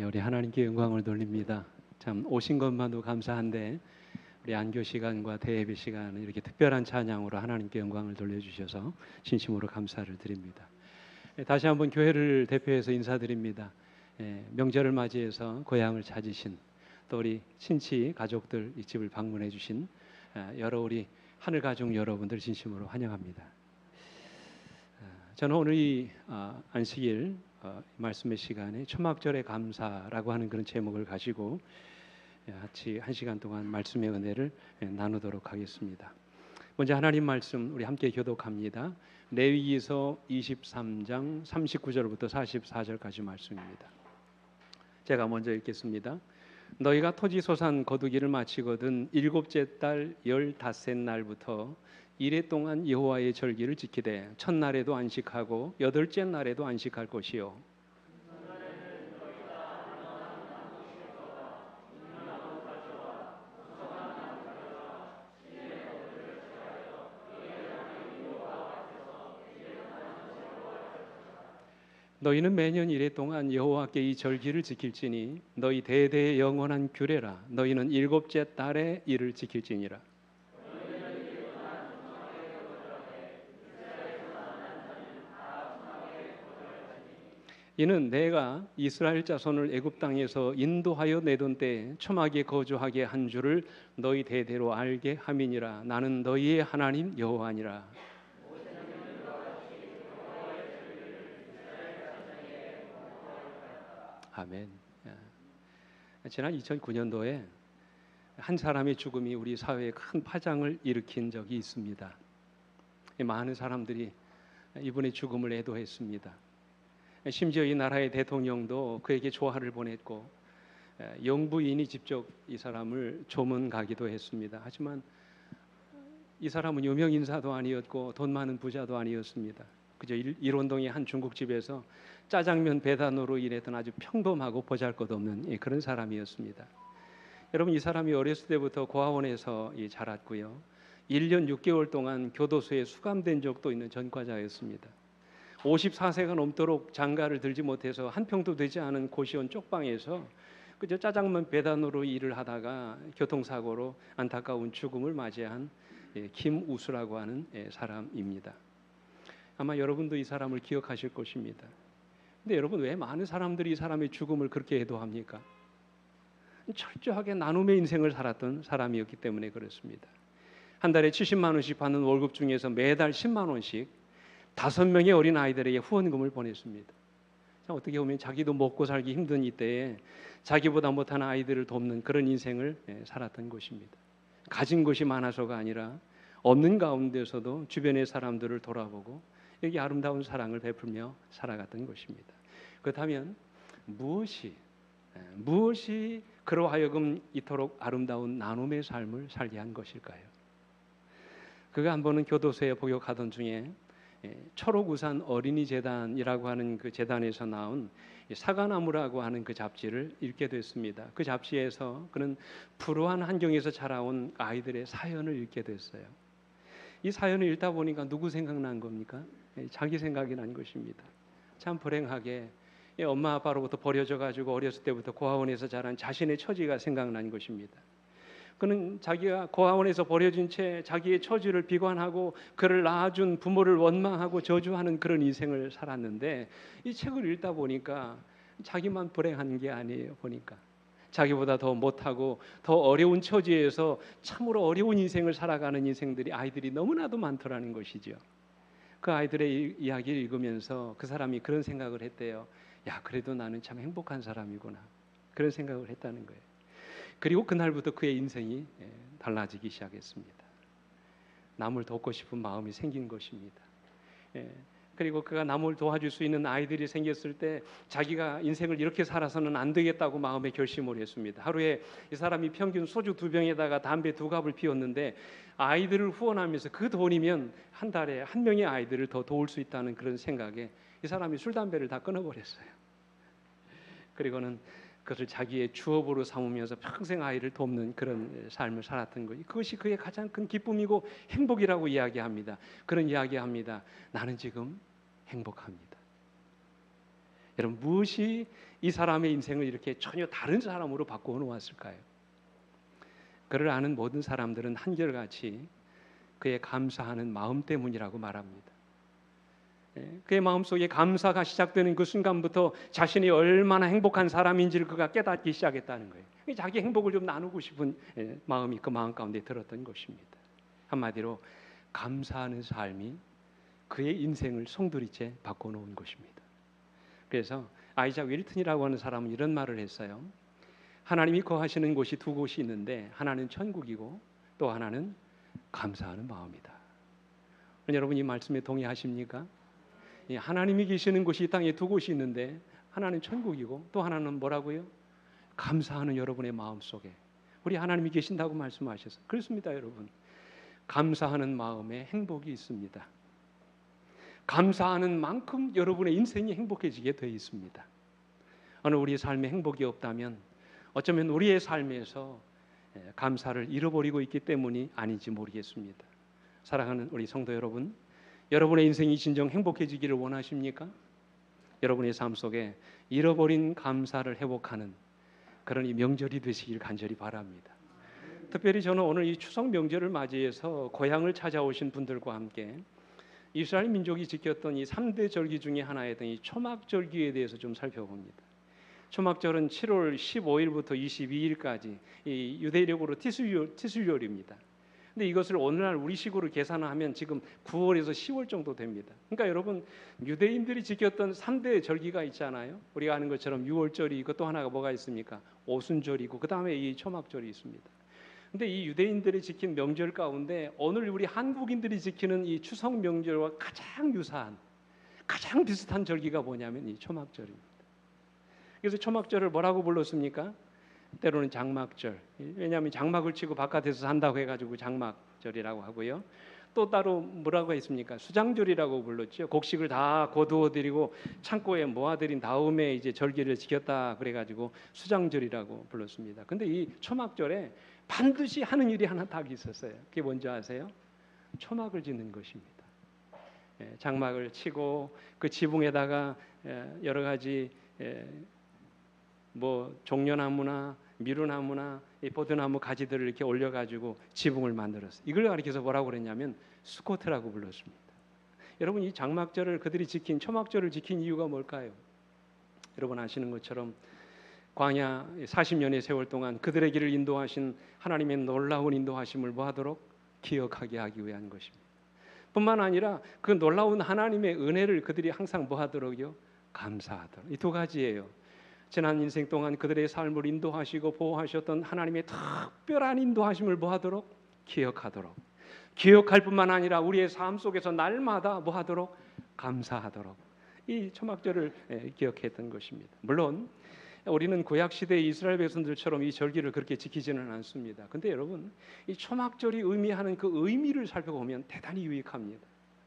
우리 하나님께 영광을 돌립니다. 참 오신 것만도 감사한데 우리 안교 시간과 대예배 시간은 이렇게 특별한 찬양으로 하나님께 영광을 돌려주셔서 진심으로 감사를 드립니다. 다시 한번 교회를 대표해서 인사드립니다. 명절을 맞이해서 고향을 찾으신 또 우리 친치 가족들 이 집을 방문해 주신 여러 우리 하늘 가족 여러분들 진심으로 환영합니다. 저는 오늘 이 안식일 말씀의 시간에 초막절의 감사라고 하는 그런 제목을 가지고 같이 한 시간 동안 말씀의 은혜를 나누도록 하겠습니다. 먼저 하나님 말씀 우리 함께 교독합니다. 레위기서 23장 39절부터 44절까지 말씀입니다. 제가 먼저 읽겠습니다. 너희가 토지소산 거두기를 마치거든 일곱째 달 15날부터 이래 동안 여호와의 절기를 지키되 첫날에도 안식하고 여덟째 날에도 안식할 것이요 너희는 매년 이래 동안 여호와께 이 절기를 지킬지니 너희 대대의 영원한 규례라. 너희는 일곱째 달에 이를 지킬지니라. 이는 내가 이스라엘 자손을 애굽 땅에서 인도하여 내던 때에 초막에 거주하게 한 줄을 너희 대대로 알게 함이니라. 나는 너희의 하나님 여호와니라. 아멘. 지난 2009년도에 한 사람의 죽음이 우리 사회에 큰 파장을 일으킨 적이 있습니다. 많은 사람들이 이분의 죽음을 애도했습니다. 심지어 이 나라의 대통령도 그에게 조화를 보냈고 영부인이 직접 이 사람을 조문 가기도 했습니다. 하지만 이 사람은 유명 인사도 아니었고 돈 많은 부자도 아니었습니다. 그저 일원동의 한 중국집에서 짜장면 배단으로 일했던 아주 평범하고 보잘것없는 그런 사람이었습니다. 여러분, 이 사람이 어렸을 때부터 고아원에서 자랐고요. 1년 6개월 동안 교도소에 수감된 적도 있는 전과자였습니다. 54세가 넘도록 장가를 들지 못해서 한 평도 되지 않은 고시원 쪽방에서 그저 짜장면 배단으로 일을 하다가 교통사고로 안타까운 죽음을 맞이한 김우수라고 하는 사람입니다. 아마 여러분도 이 사람을 기억하실 것입니다. 근데 여러분, 왜 많은 사람들이 이 사람의 죽음을 그렇게 애도합니까? 철저하게 나눔의 인생을 살았던 사람이었기 때문에 그렇습니다. 한 달에 70만 원씩 받는 월급 중에서 매달 10만 원씩 5명의 어린 아이들에게 후원금을 보냈습니다. 어떻게 보면 자기도 먹고 살기 힘든 이때에 자기보다 못한 아이들을 돕는 그런 인생을 살았던 것입니다. 가진 것이 많아서가 아니라 없는 가운데서도 주변의 사람들을 돌아보고 여기 아름다운 사랑을 베풀며 살아갔던 것입니다. 그렇다면 무엇이 그로 하여금 이토록 아름다운 나눔의 삶을 살게 한 것일까요? 그가 한 번은 교도소에 복역하던 중에 초록우산 어린이 재단이라고 하는 그 재단에서 나온 사과나무라고 하는 그 잡지를 읽게 됐습니다. 그 잡지에서 그는 불우한 환경에서 자라온 아이들의 사연을 읽게 됐어요. 이 사연을 읽다 보니까 누구 생각난 겁니까? 자기 생각이 난 것입니다. 참 불행하게 엄마 아빠로부터 버려져 가지고 어렸을 때부터 고아원에서 자란 자신의 처지가 생각난 것입니다. 그는 자기가 고아원에서 버려진 채 자기의 처지를 비관하고 그를 낳아준 부모를 원망하고 저주하는 그런 인생을 살았는데 이 책을 읽다 보니까 자기만 불행한 게 아니에요. 보니까 자기보다 더 못하고 더 어려운 처지에서 참으로 어려운 인생을 살아가는 아이들이 너무나도 많더라는 것이죠. 그 아이들의 이야기를 읽으면서 그 사람이 그런 생각을 했대요. 야, 그래도 나는 참 행복한 사람이구나. 그런 생각을 했다는 거예요. 그리고 그날부터 그의 인생이 달라지기 시작했습니다. 남을 돕고 싶은 마음이 생긴 것입니다. 그리고 그가 남을 도와줄 수 있는 아이들이 생겼을 때 자기가 인생을 이렇게 살아서는 안 되겠다고 마음에 결심을 했습니다. 하루에 이 사람이 평균 소주 2병에다가 담배 2갑을 피웠는데 아이들을 후원하면서 그 돈이면 한 달에 한 명의 아이들을 더 도울 수 있다는 그런 생각에 이 사람이 술, 담배를 다 끊어버렸어요. 그리고는 그것을 자기의 주업으로 삼으면서 평생 아이를 돕는 그런 삶을 살았던 거예요. 그것이 그의 가장 큰 기쁨이고 행복이라고 이야기합니다. 그런 이야기합니다. 나는 지금 행복합니다. 여러분, 무엇이 이 사람의 인생을 이렇게 전혀 다른 사람으로 바꾸어 놓았을까요? 그를 아는 모든 사람들은 한결같이 그의 감사하는 마음 때문이라고 말합니다. 그의 마음속에 감사가 시작되는 그 순간부터 자신이 얼마나 행복한 사람인지를 그가 깨닫기 시작했다는 거예요. 자기 행복을 좀 나누고 싶은 마음이 그 마음 가운데 들었던 것입니다. 한마디로 감사하는 삶이 그의 인생을 송두리째 바꿔놓은 것입니다. 그래서 아이작 윌튼이라고 하는 사람은 이런 말을 했어요. 하나님이 거하시는 곳이 두 곳이 있는데 하나는 천국이고 또 하나는 감사하는 마음이다. 여러분, 이 말씀에 동의하십니까? 하나님이 계시는 곳이 이 땅에 두 곳이 있는데 하나는 천국이고 또 하나는 뭐라고요? 감사하는 여러분의 마음속에 우리 하나님이 계신다고 말씀하셔서 그렇습니다. 여러분, 감사하는 마음에 행복이 있습니다. 감사하는 만큼 여러분의 인생이 행복해지게 되어 있습니다. 어느 우리의 삶에 행복이 없다면 어쩌면 우리의 삶에서 감사를 잃어버리고 있기 때문이 아닌지 모르겠습니다. 사랑하는 우리 성도 여러분, 여러분의 인생이 진정 행복해지기를 원하십니까? 여러분의 삶 속에 잃어버린 감사를 회복하는 그런 이 명절이 되시길 간절히 바랍니다. 특별히 저는 오늘 이 추석 명절을 맞이해서 고향을 찾아오신 분들과 함께 이스라엘 민족이 지켰던 이 3대 절기 중에 하나였던 이 초막절기에 대해서 좀 살펴봅니다. 초막절은 7월 15일부터 22일까지 이 유대력으로 티슬월입니다. 근데 이것을 오늘날 우리식으로 계산하면 지금 9월에서 10월 정도 됩니다. 그러니까 여러분, 유대인들이 지켰던 3대 절기가 있잖아요. 우리가 아는 것처럼 6월절이 있고 또 하나가 뭐가 있습니까? 오순절이고 그 다음에 이 초막절이 있습니다. 근데 이 유대인들이 지킨 명절 가운데 오늘 우리 한국인들이 지키는 이 추석 명절과 가장 유사한, 가장 비슷한 절기가 뭐냐면 이 초막절입니다. 그래서 초막절을 뭐라고 불렀습니까? 때로는 장막절. 왜냐하면 장막을 치고 바깥에서 산다고 해가지고 장막절이라고 하고요. 또 따로 뭐라고 했습니까? 수장절이라고 불렀죠. 곡식을 다 거두어들이고 창고에 모아들인 다음에 이제 절기를 지켰다 그래가지고 수장절이라고 불렀습니다. 근데 이 초막절에 반드시 하는 일이 하나 딱 있었어요. 그게 뭔지 아세요? 초막을 짓는 것입니다. 장막을 치고 그 지붕에다가 여러 가지 뭐 종려나무나 미루나무나 포도나무 가지들을 이렇게 올려가지고 지붕을 만들었어요. 이걸 가리켜서 뭐라고 그랬냐면 수코트라고 불렀습니다. 여러분, 이 장막절을 그들이 지킨, 초막절을 지킨 이유가 뭘까요? 여러분 아시는 것처럼 광야 40년의 세월 동안 그들의 길을 인도하신 하나님의 놀라운 인도하심을 뭐하도록 기억하게 하기 위한 것입니다. 뿐만 아니라 그 놀라운 하나님의 은혜를 그들이 항상 뭐하도록요? 감사하도록. 이 두 가지예요. 지난 인생 동안 그들의 삶을 인도하시고 보호하셨던 하나님의 특별한 인도하심을 뭐하도록? 기억하도록. 기억할 뿐만 아니라 우리의 삶 속에서 날마다 뭐하도록? 감사하도록. 이 초막절을 기억했던 것입니다. 물론 우리는 구약시대의 이스라엘 백성들처럼 이 절기를 그렇게 지키지는 않습니다. 근데 여러분, 이 초막절이 의미하는 그 의미를 살펴보면 대단히 유익합니다.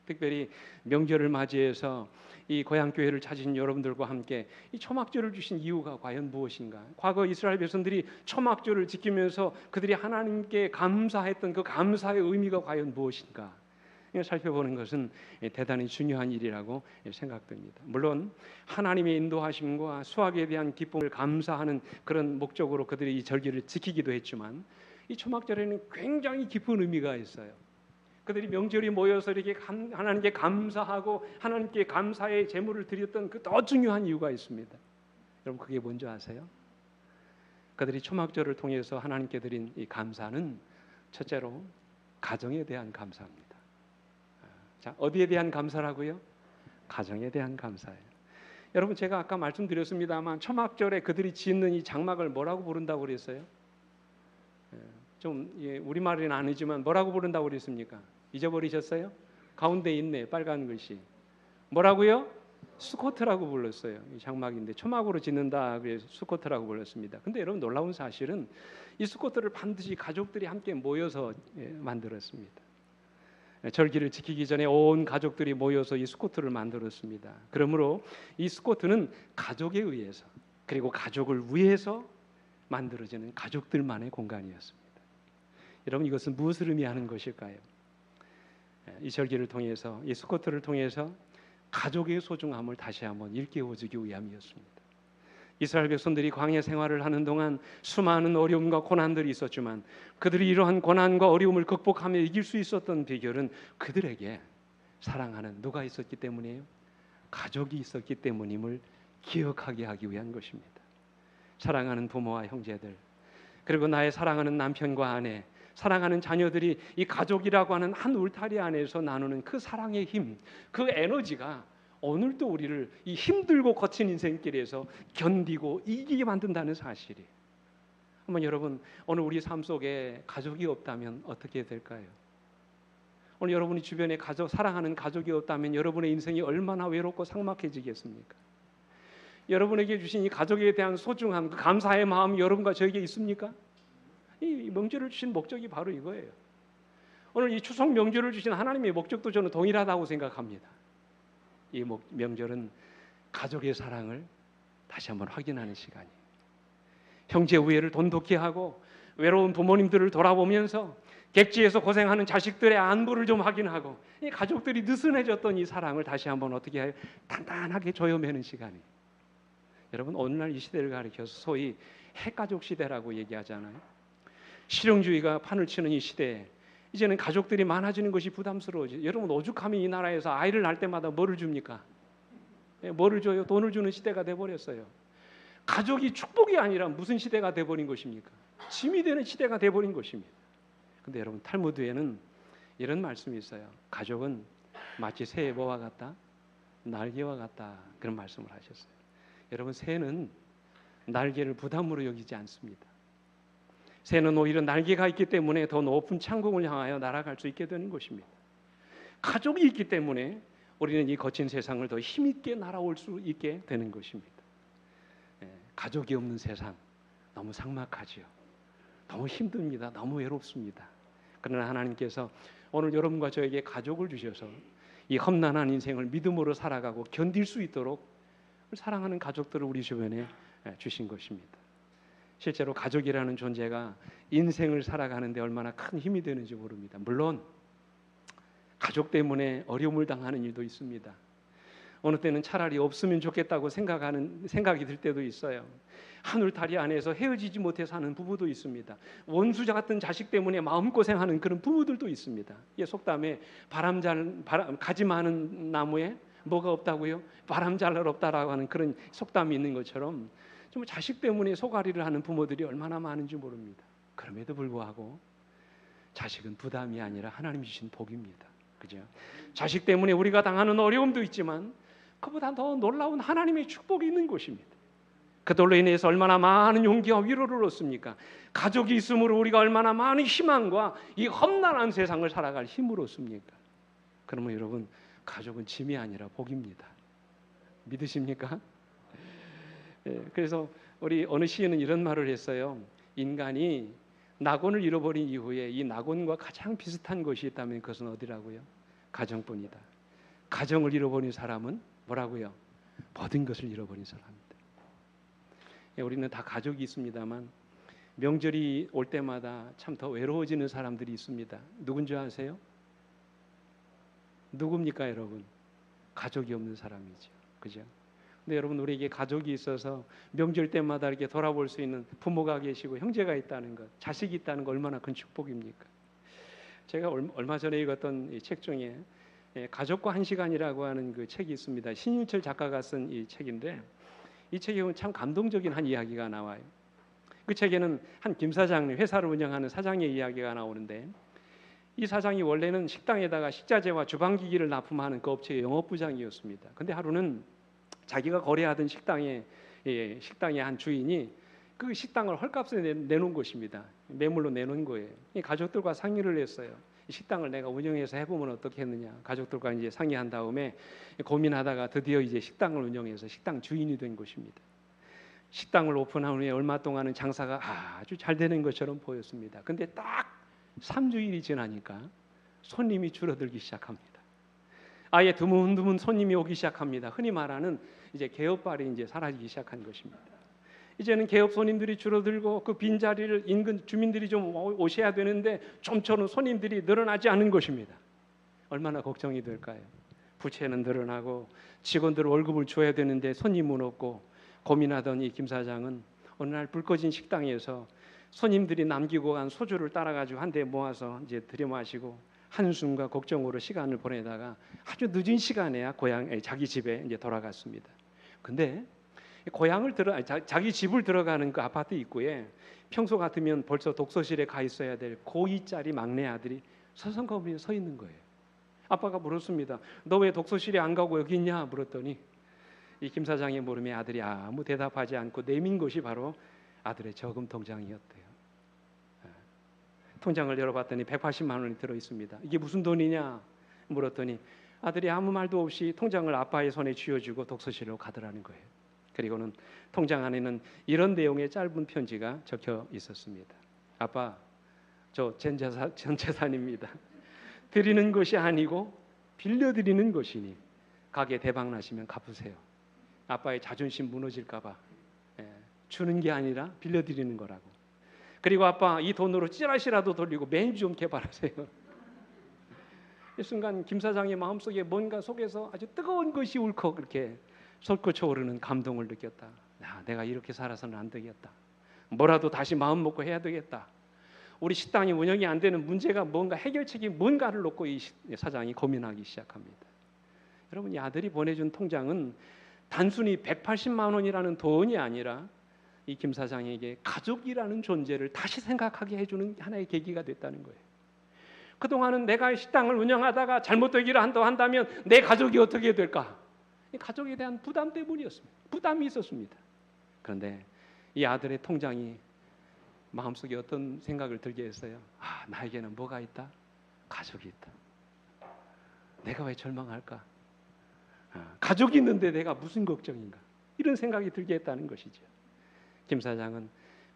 특별히 명절을 맞이해서 이 고향교회를 찾으신 여러분들과 함께 이 초막절을 주신 이유가 과연 무엇인가? 과거 이스라엘 백성들이 초막절을 지키면서 그들이 하나님께 감사했던 그 감사의 의미가 과연 무엇인가? 살펴보는 것은 대단히 중요한 일이라고 생각됩니다. 물론 하나님의 인도하심과 수확에 대한 기쁨을 감사하는 그런 목적으로 그들이 이 절기를 지키기도 했지만 이 초막절에는 굉장히 깊은 의미가 있어요. 그들이 명절이 모여서 이렇게 하나님께 감사하고 하나님께 감사의 제물을 드렸던 그 더 중요한 이유가 있습니다. 여러분, 그게 뭔지 아세요? 그들이 초막절을 통해서 하나님께 드린 이 감사는 첫째로 가정에 대한 감사입니다. 자, 어디에 대한 감사라고요? 가정에 대한 감사예요. 여러분, 제가 아까 말씀드렸습니다만 초막절에 그들이 짓는 이 장막을 뭐라고 부른다고 그랬어요? 좀 우리말은 아니지만 뭐라고 부른다고 그랬습니까? 잊어버리셨어요? 가운데 있네, 빨간 글씨. 뭐라고요? 수코트라고 불렀어요. 이 장막인데 초막으로 짓는다 그래서 수코트라고 불렀습니다. 근데 여러분, 놀라운 사실은 이 수코트를 반드시 가족들이 함께 모여서 만들었습니다. 절기를 지키기 전에 온 가족들이 모여서 이 수코트를 만들었습니다. 그러므로 이 수코트는 가족에 의해서, 그리고 가족을 위해서 만들어지는 가족들만의 공간이었습니다. 여러분, 이것은 무엇을 의미하는 것일까요? 이 절기를 통해서, 이 수코트를 통해서 가족의 소중함을 다시 한번 일깨워주기 위함이었습니다. 이스라엘 백성들이 광야 생활을 하는 동안 수많은 어려움과 고난들이 있었지만 그들이 이러한 고난과 어려움을 극복하며 이길 수 있었던 비결은 그들에게 사랑하는 누가 있었기 때문이에요? 가족이 있었기 때문임을 기억하게 하기 위한 것입니다. 사랑하는 부모와 형제들, 그리고 나의 사랑하는 남편과 아내, 사랑하는 자녀들이 이 가족이라고 하는 한 울타리 안에서 나누는 그 사랑의 힘, 그 에너지가 오늘도 우리를 이 힘들고 거친 인생길에서 견디고 이기게 만든다는 사실이. 한번 여러분, 오늘 우리 삶 속에 가족이 없다면 어떻게 될까요? 오늘 여러분이 주변에 사랑하는 가족이 없다면 여러분의 인생이 얼마나 외롭고 삭막해지겠습니까? 여러분에게 주신 이 가족에 대한 소중함, 그 감사의 마음이 여러분과 저에게 있습니까? 이 명절을 주신 목적이 바로 이거예요. 오늘 이 추석 명절을 주신 하나님의 목적도 저는 동일하다고 생각합니다. 이 명절은 가족의 사랑을 다시 한번 확인하는 시간이에요. 형제 우애를 돈독히 하고 외로운 부모님들을 돌아보면서 객지에서 고생하는 자식들의 안부를 좀 확인하고 이 가족들이 느슨해졌던 이 사랑을 다시 한번 어떻게 해요? 단단하게 조여매는 시간이에요. 여러분, 오늘날 이 시대를 가리켜서 소위 핵가족 시대라고 얘기하잖아요. 실용주의가 판을 치는 이 시대에 이제는 가족들이 많아지는 것이 부담스러워져. 여러분, 오죽하면 이 나라에서 아이를 낳을 때마다 뭐를 줍니까? 뭐를 줘요? 돈을 주는 시대가 돼버렸어요. 가족이 축복이 아니라 무슨 시대가 돼버린 것입니까? 짐이 되는 시대가 돼버린 것입니다. 근데 여러분, 탈무드에는 이런 말씀이 있어요. 가족은 마치 새의 뭐와 같다? 날개와 같다. 그런 말씀을 하셨어요. 여러분, 새는 날개를 부담으로 여기지 않습니다. 새는 오히려 날개가 있기 때문에 더 높은 창공을 향하여 날아갈 수 있게 되는 것입니다. 가족이 있기 때문에 우리는 이 거친 세상을 더 힘있게 날아올 수 있게 되는 것입니다. 가족이 없는 세상 너무 삭막하지요. 너무 힘듭니다. 너무 외롭습니다. 그러나 하나님께서 오늘 여러분과 저에게 가족을 주셔서 이 험난한 인생을 믿음으로 살아가고 견딜 수 있도록 사랑하는 가족들을 우리 주변에 주신 것입니다. 실제로 가족이라는 존재가 인생을 살아가는 데 얼마나 큰 힘이 되는지 모릅니다. 물론 가족 때문에 어려움을 당하는 일도 있습니다. 어느 때는 차라리 없으면 좋겠다고 생각이 들 때도 있어요. 한 울타리 안에서 헤어지지 못해 사는 부부도 있습니다. 원수자 같은 자식 때문에 마음고생하는 그런 부부들도 있습니다. 속담에 가지 많은 나무에 뭐가 없다고요? 바람 잘 날 없다라고 하는 그런 속담이 있는 것처럼 좀 자식 때문에 소가리를 하는 부모들이 얼마나 많은지 모릅니다. 그럼에도 불구하고 자식은 부담이 아니라 하나님이 주신 복입니다. 그죠? 자식 때문에 우리가 당하는 어려움도 있지만 그보다 더 놀라운 하나님의 축복이 있는 것입니다. 그들로 인해서 얼마나 많은 용기와 위로를 얻습니까? 가족이 있으므로 우리가 얼마나 많은 희망과 이 험난한 세상을 살아갈 힘을 얻습니까? 그러면 여러분, 가족은 짐이 아니라 복입니다. 믿으십니까? 그래서 우리 어느 시인은 이런 말을 했어요. 인간이 낙원을 잃어버린 이후에 이 낙원과 가장 비슷한 것이 있다면 그것은 어디라고요? 가정뿐이다. 가정을 잃어버린 사람은 뭐라고요? 모든 것을 잃어버린 사람입니다. 우리는 다 가족이 있습니다만 명절이 올 때마다 참 더 외로워지는 사람들이 있습니다. 누군지 아세요? 누굽니까, 여러분? 가족이 없는 사람이죠. 그죠? 근데 여러분, 우리에게 가족이 있어서 명절 때마다 이렇게 돌아볼 수 있는 부모가 계시고 형제가 있다는 것, 자식이 있다는 것 얼마나 큰 축복입니까? 제가 얼마 전에 읽었던 이 책 중에 가족과 한 시간이라고 하는 그 책이 있습니다. 신윤철 작가가 쓴 이 책인데 이 책에 보면 참 감동적인 한 이야기가 나와요. 그 책에는 한 김 사장님, 회사를 운영하는 사장의 이야기가 나오는데 이 사장이 원래는 식당에다가 식자재와 주방기기를 납품하는 그 업체의 영업부장이었습니다. 근데 하루는 자기가 거래하던 식당의 한 주인이 그 식당을 헐값에 내놓은 것입니다. 매물로 내놓은 거예요. 이 가족들과 상의를 했어요. 이 식당을 내가 운영해서 해보면 어떻겠느냐. 가족들과 이제 상의한 다음에 고민하다가 드디어 이제 식당을 운영해서 식당 주인이 된 것입니다. 식당을 오픈한 후에 얼마 동안은 장사가 아주 잘 되는 것처럼 보였습니다. 근데 딱 3주일이 지나니까 손님이 줄어들기 시작합니다. 아예 드문드문 손님이 오기 시작합니다. 흔히 말하는 이제 개업발이 이제 사라지기 시작한 것입니다. 이제는 개업 손님들이 줄어들고 그 빈자리를 인근 주민들이 좀 오셔야 되는데 좀처럼 손님들이 늘어나지 않은 것입니다. 얼마나 걱정이 될까요? 부채는 늘어나고 직원들 월급을 줘야 되는데 손님은 없고 고민하던 이 김 사장은 어느 날 불 꺼진 식당에서 손님들이 남기고 간 소주를 따라가지고 한 대 모아서 이제 들여마시고 한숨과 걱정으로 시간을 보내다가 아주 늦은 시간에야 자기 집에 이제 돌아갔습니다. 근데 자기 집을 들어가는 그 아파트 입구에 평소 같으면 벌써 독서실에 가 있어야 될 고2짜리 막내 아들이 서성거리며 서 있는 거예요. 아빠가 물었습니다. 너 왜 독서실에 안 가고 여기 있냐 물었더니 이 김 사장의 물음에 아들이 아무 대답하지 않고 내민 것이 바로 아들의 저금 통장이었대요. 통장을 열어봤더니 180만 원이 들어 있습니다. 이게 무슨 돈이냐 물었더니 아들이 아무 말도 없이 통장을 아빠의 손에 쥐어주고 독서실로 가더라는 거예요. 그리고는 통장 안에는 이런 내용의 짧은 편지가 적혀 있었습니다. 아빠, 저 전 재산입니다. 드리는 것이 아니고 빌려드리는 것이니 가게 대박 나시면 갚으세요. 아빠의 자존심 무너질까 봐 주는 게 아니라 빌려드리는 거라고. 그리고 아빠 이 돈으로 찌라시라도 돌리고 메뉴 좀 개발하세요. 이 순간 김 사장의 마음속에 뭔가 속에서 아주 뜨거운 것이 울컥 이렇게 솟구쳐 오르는 감동을 느꼈다. 내가 이렇게 살아서는 안 되겠다. 뭐라도 다시 마음 먹고 해야 되겠다. 우리 식당이 운영이 안 되는 문제가 뭔가 해결책이 뭔가를 놓고 이 사장이 고민하기 시작합니다. 여러분, 이 아들이 보내준 통장은 단순히 180만 원이라는 돈이 아니라 이 김 사장에게 가족이라는 존재를 다시 생각하게 해주는 하나의 계기가 됐다는 거예요. 그동안은 내가 식당을 운영하다가 잘못되기를 한다면 내 가족이 어떻게 될까? 이 가족에 대한 부담 때문이었습니다. 부담이 있었습니다. 그런데 이 아들의 통장이 마음속에 어떤 생각을 들게 했어요. 나에게는 뭐가 있다? 가족이 있다. 내가 왜 절망할까? 가족이 있는데 내가 무슨 걱정인가? 이런 생각이 들게 했다는 것이죠. 김 사장은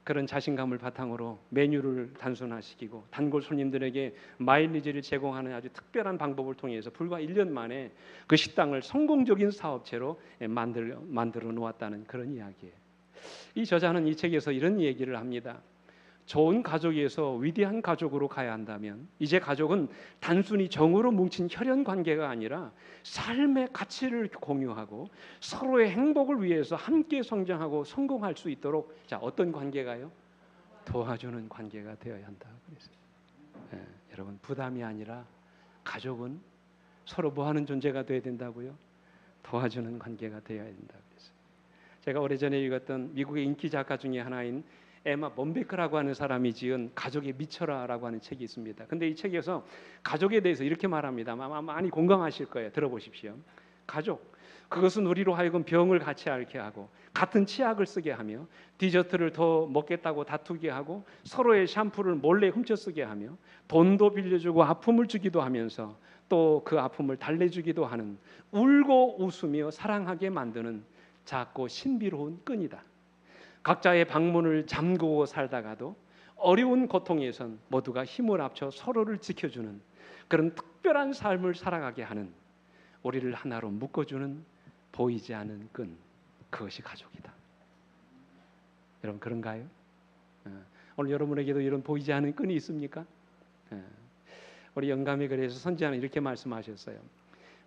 그런 자신감을 바탕으로 메뉴를 단순화시키고 단골 손님들에게 마일리지를 제공하는 아주 특별한 방법을 통해서 불과 1년 만에 그 식당을 성공적인 사업체로 만들어 놓았다는 그런 이야기예요. 이 저자는 이 책에서 이런 얘기를 합니다. 좋은 가족에서 위대한 가족으로 가야 한다면 이제 가족은 단순히 정으로 뭉친 혈연 관계가 아니라 삶의 가치를 공유하고 서로의 행복을 위해서 함께 성장하고 성공할 수 있도록 어떤 관계가요? 도와주는 관계가 되어야 한다. 그래서 여러분, 부담이 아니라 가족은 서로 뭐하는 존재가 되어야 된다고요? 도와주는 관계가 되어야 된다. 그래서 제가 오래전에 읽었던 미국의 인기 작가 중에 하나인 에마 먼베크라고 하는 사람이 지은 가족의 미쳐라라고 하는 책이 있습니다. 근데 이 책에서 가족에 대해서 이렇게 말합니다. 아마 많이 공감하실 거예요. 들어보십시오. 가족, 그것은 우리로 하여금 병을 같이 앓게 하고 같은 치약을 쓰게 하며 디저트를 더 먹겠다고 다투게 하고 서로의 샴푸를 몰래 훔쳐 쓰게 하며 돈도 빌려주고 아픔을 주기도 하면서 또 그 아픔을 달래주기도 하는 울고 웃으며 사랑하게 만드는 작고 신비로운 끈이다. 각자의 방문을 잠그고 살다가도 어려운 고통에선 모두가 힘을 합쳐 서로를 지켜주는 그런 특별한 삶을 살아가게 하는, 우리를 하나로 묶어주는 보이지 않는 끈, 그것이 가족이다. 여러분, 그런가요? 오늘 여러분에게도 이런 보이지 않는 끈이 있습니까? 우리 영감의 글에서 선지자는 이렇게 말씀하셨어요.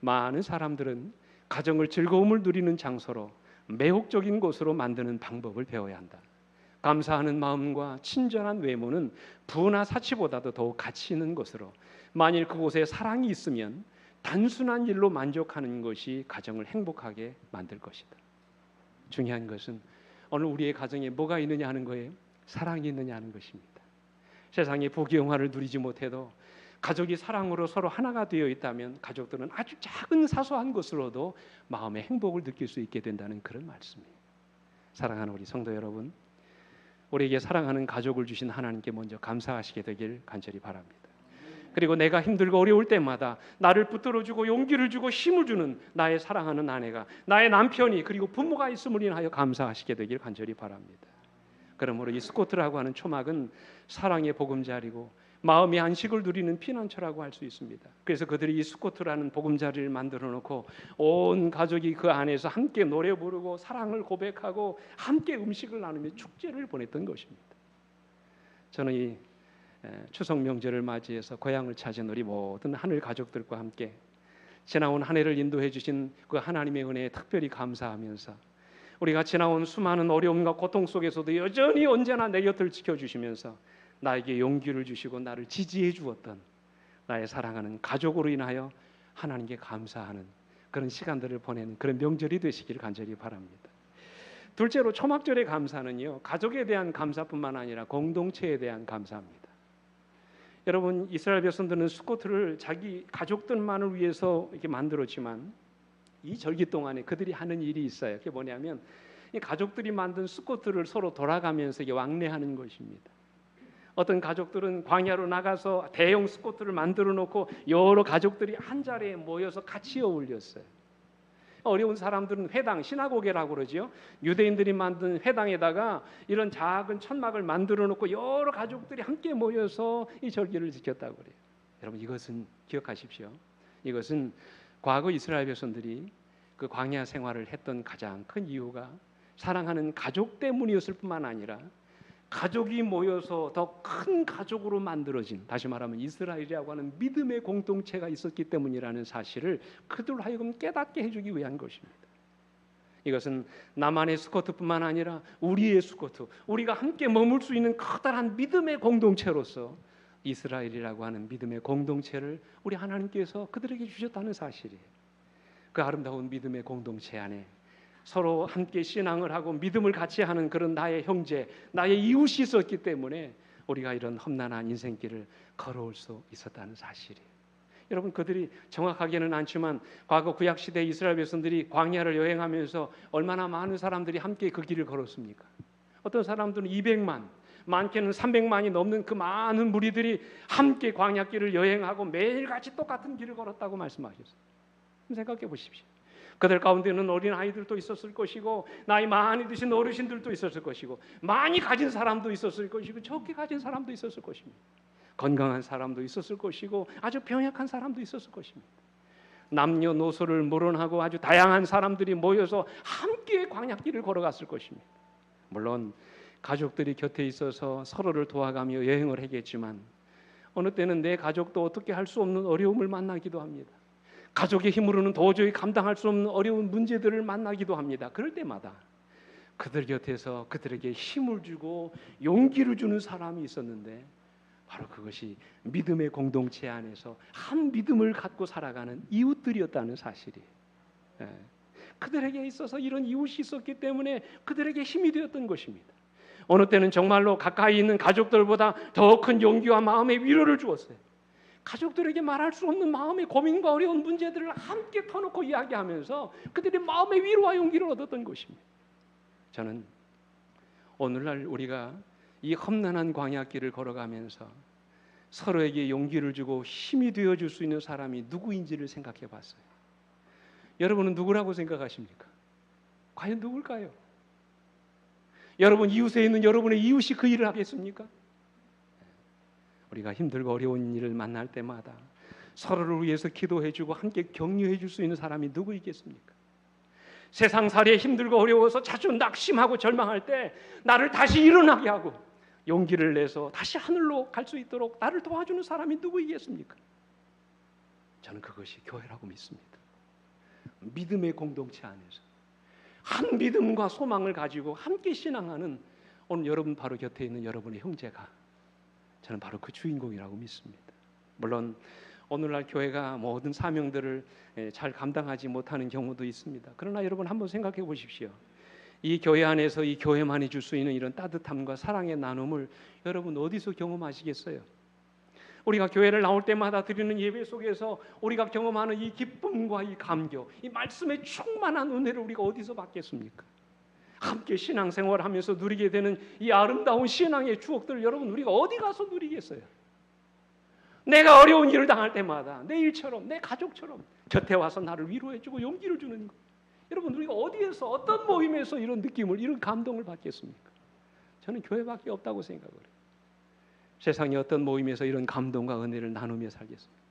많은 사람들은 가정을 즐거움을 누리는 장소로, 매혹적인 곳으로 만드는 방법을 배워야 한다. 감사하는 마음과 친절한 외모는 부나 사치보다도 더욱 가치 있는 것으로, 만일 그곳에 사랑이 있으면 단순한 일로 만족하는 것이 가정을 행복하게 만들 것이다. 중요한 것은 오늘 우리의 가정에 뭐가 있느냐 하는 거예요. 사랑이 있느냐 하는 것입니다. 세상의 부귀영화를 누리지 못해도 가족이 사랑으로 서로 하나가 되어 있다면 가족들은 아주 작은 사소한 것으로도 마음의 행복을 느낄 수 있게 된다는 그런 말씀이에요. 사랑하는 우리 성도 여러분, 우리에게 사랑하는 가족을 주신 하나님께 먼저 감사하시게 되길 간절히 바랍니다. 그리고 내가 힘들고 어려울 때마다 나를 붙들어주고 용기를 주고 힘을 주는 나의 사랑하는 아내가, 나의 남편이, 그리고 부모가 있음을 인하여 감사하시게 되길 간절히 바랍니다. 그러므로 이 스코트라고 하는 초막은 사랑의 보금자리고 마음의 안식을 누리는 피난처라고 할 수 있습니다. 그래서 그들이 이 스코트라는 보금자리를 만들어 놓고 온 가족이 그 안에서 함께 노래 부르고 사랑을 고백하고 함께 음식을 나누며 축제를 보냈던 것입니다. 저는 이 추석 명절을 맞이해서 고향을 찾은 우리 모든 하늘 가족들과 함께 지나온 한 해를 인도해 주신 그 하나님의 은혜에 특별히 감사하면서 우리가 지나온 수많은 어려움과 고통 속에서도 여전히 언제나 내 곁을 지켜주시면서 나에게 용기를 주시고 나를 지지해 주었던 나의 사랑하는 가족으로 인하여 하나님께 감사하는 그런 시간들을 보내는 그런 명절이 되시기를 간절히 바랍니다. 둘째로 초막절의 감사는요, 가족에 대한 감사뿐만 아니라 공동체에 대한 감사입니다. 여러분, 이스라엘 백성들은 수코트를 자기 가족들만을 위해서 이렇게 만들었지만 이 절기 동안에 그들이 하는 일이 있어요. 그게 뭐냐면 이 가족들이 만든 수코트를 서로 돌아가면서 이게 왕래하는 것입니다. 어떤 가족들은 광야로 나가서 대형 수코트를 만들어 놓고 여러 가족들이 한 자리에 모여서 같이 어울렸어요. 어려운 사람들은 회당, 시나고게라고 그러죠. 유대인들이 만든 회당에다가 이런 작은 천막을 만들어 놓고 여러 가족들이 함께 모여서 이 절기를 지켰다고 그래요. 여러분, 이것은 기억하십시오. 이것은 과거 이스라엘 백성들이 그 광야 생활을 했던 가장 큰 이유가 사랑하는 가족 때문이었을 뿐만 아니라 가족이 모여서 더 큰 가족으로 만들어진, 다시 말하면 이스라엘이라고 하는 믿음의 공동체가 있었기 때문이라는 사실을 그들 하여금 깨닫게 해주기 위한 것입니다. 이것은 나만의 수코트뿐만 아니라 우리의 수코트, 우리가 함께 머물 수 있는 커다란 믿음의 공동체로서 이스라엘이라고 하는 믿음의 공동체를 우리 하나님께서 그들에게 주셨다는 사실이에요. 그 아름다운 믿음의 공동체 안에 서로 함께 신앙을 하고 믿음을 같이 하는 그런 나의 형제, 나의 이웃이 있었기 때문에 우리가 이런 험난한 인생길을 걸어올 수 있었다는 사실이에요. 여러분, 그들이 정확하게는 않지만 과거 구약시대 이스라엘 백성들이 광야를 여행하면서 얼마나 많은 사람들이 함께 그 길을 걸었습니까? 어떤 사람들은 200만, 많게는 300만이 넘는 그 많은 무리들이 함께 광야길을 여행하고 매일같이 똑같은 길을 걸었다고 말씀하셨어요. 생각해 보십시오. 그들 가운데는 어린 아이들도 있었을 것이고 나이 많이 드신 어르신들도 있었을 것이고 많이 가진 사람도 있었을 것이고 적게 가진 사람도 있었을 것입니다. 건강한 사람도 있었을 것이고 아주 병약한 사람도 있었을 것입니다. 남녀노소를 무론하고 아주 다양한 사람들이 모여서 함께 광야길을 걸어갔을 것입니다. 물론 가족들이 곁에 있어서 서로를 도와가며 여행을 하겠지만 어느 때는 내 가족도 어떻게 할 수 없는 어려움을 만나기도 합니다. 가족의 힘으로는 도저히 감당할 수 없는 어려운 문제들을 만나기도 합니다. 그럴 때마다 그들 곁에서 그들에게 힘을 주고 용기를 주는 사람이 있었는데 바로 그것이 믿음의 공동체 안에서 한 믿음을 갖고 살아가는 이웃들이었다는 사실이에요. 그들에게 있어서 이런 이웃이 있었기 때문에 그들에게 힘이 되었던 것입니다. 어느 때는 정말로 가까이 있는 가족들보다 더 큰 용기와 마음의 위로를 주었어요. 가족들에게 말할 수 없는 마음의 고민과 어려운 문제들을 함께 터놓고 이야기하면서 그들의 마음의 위로와 용기를 얻었던 것입니다. 저는 오늘날 우리가 이 험난한 광야길을 걸어가면서 서로에게 용기를 주고 힘이 되어줄 수 있는 사람이 누구인지를 생각해 봤어요. 여러분은 누구라고 생각하십니까? 과연 누굴까요? 여러분 이웃에 있는 여러분의 이웃이 그 일을 하겠습니까? 우리가 힘들고 어려운 일을 만날 때마다 서로를 위해서 기도해주고 함께 격려해줄 수 있는 사람이 누구 있겠습니까? 세상살이에 힘들고 어려워서 자주 낙심하고 절망할 때 나를 다시 일어나게 하고 용기를 내서 다시 하늘로 갈 수 있도록 나를 도와주는 사람이 누구이겠습니까? 저는 그것이 교회라고 믿습니다. 믿음의 공동체 안에서 한 믿음과 소망을 가지고 함께 신앙하는 오늘 여러분 바로 곁에 있는 여러분의 형제가 저는 바로 그 주인공이라고 믿습니다. 물론 오늘날 교회가 모든 사명들을 잘 감당하지 못하는 경우도 있습니다. 그러나 여러분 한번 생각해 보십시오. 이 교회 안에서 이 교회만이 줄 수 있는 이런 따뜻함과 사랑의 나눔을 여러분 어디서 경험하시겠어요? 우리가 교회를 나올 때마다 드리는 예배 속에서 우리가 경험하는 이 기쁨과 이 감격, 이 말씀의 충만한 은혜를 우리가 어디서 받겠습니까? 함께 신앙생활을 하면서 누리게 되는 이 아름다운 신앙의 추억들을 여러분 우리가 어디 가서 누리겠어요? 내가 어려운 일을 당할 때마다 내 일처럼 내 가족처럼 곁에 와서 나를 위로해주고 용기를 주는 것. 여러분 우리가 어디에서 어떤 모임에서 이런 느낌을 이런 감동을 받겠습니까? 저는 교회밖에 없다고 생각을 해요. 세상의 어떤 모임에서 이런 감동과 은혜를 나누며 살겠습니까?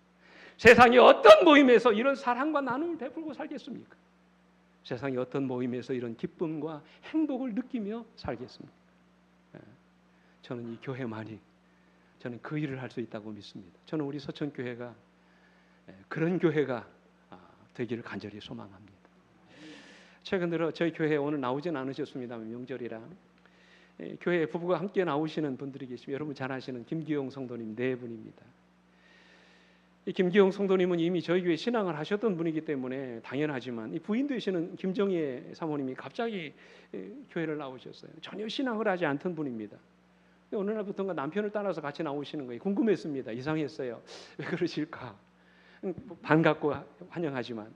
세상의 어떤 모임에서 이런 사랑과 나눔을 베풀고 살겠습니까? 세상의 어떤 모임에서 이런 기쁨과 행복을 느끼며 살겠습니까? 저는 이 교회만이 저는 그 일을 할 수 있다고 믿습니다. 저는 우리 서천교회가 그런 교회가 되기를 간절히 소망합니다. 최근 들어 저희 교회에 오늘 나오진 않으셨습니다만 명절이라 교회에 부부가 함께 나오시는 분들이 계시면 여러분 잘 아시는 김기용 성도님 네 분입니다. 이 김기용 성도님은 이미 저희 교회 신앙을 하셨던 분이기 때문에 당연하지만 이 부인 되시는 김정희 사모님이 갑자기 교회를 나오셨어요. 전혀 신앙을 하지 않던 분입니다. 어느 날부터인가 남편을 따라서 같이 나오시는 거예요. 궁금했습니다. 이상했어요. 왜 그러실까? 반갑고 환영하지만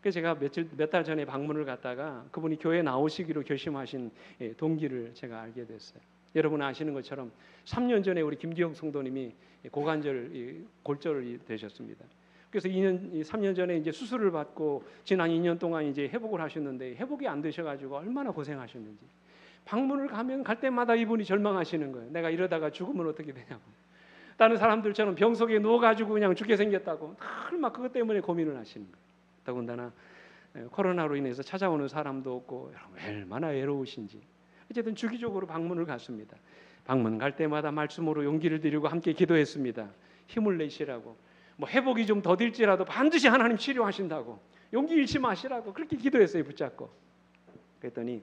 그래서 제가 몇 달 전에 방문을 갔다가 그분이 교회에 나오시기로 결심하신 동기를 제가 알게 됐어요. 여러분 아시는 것처럼 3년 전에 우리 김기영 성도님이 고관절 골절이 되셨습니다. 그래서 3년 전에 이제 수술을 받고 지난 2년 동안 이제 회복을 하셨는데 회복이 안 되셔가지고 얼마나 고생하셨는지 방문을 가면 갈 때마다 이분이 절망하시는 거예요. 내가 이러다가 죽으면 어떻게 되냐고. 다른 사람들처럼 병 속에 누워가지고 그냥 죽게 생겼다고 늘 막 그것 때문에 고민을 하시는 거예요. 더군다나 코로나로 인해서 찾아오는 사람도 없고 얼마나 외로우신지 어쨌든 주기적으로 방문을 갔습니다. 방문 갈 때마다 말씀으로 용기를 드리고 함께 기도했습니다. 힘을 내시라고 뭐 회복이 좀 더딜지라도 반드시 하나님 치료하신다고 용기 잃지 마시라고 그렇게 기도했어요. 붙잡고 그랬더니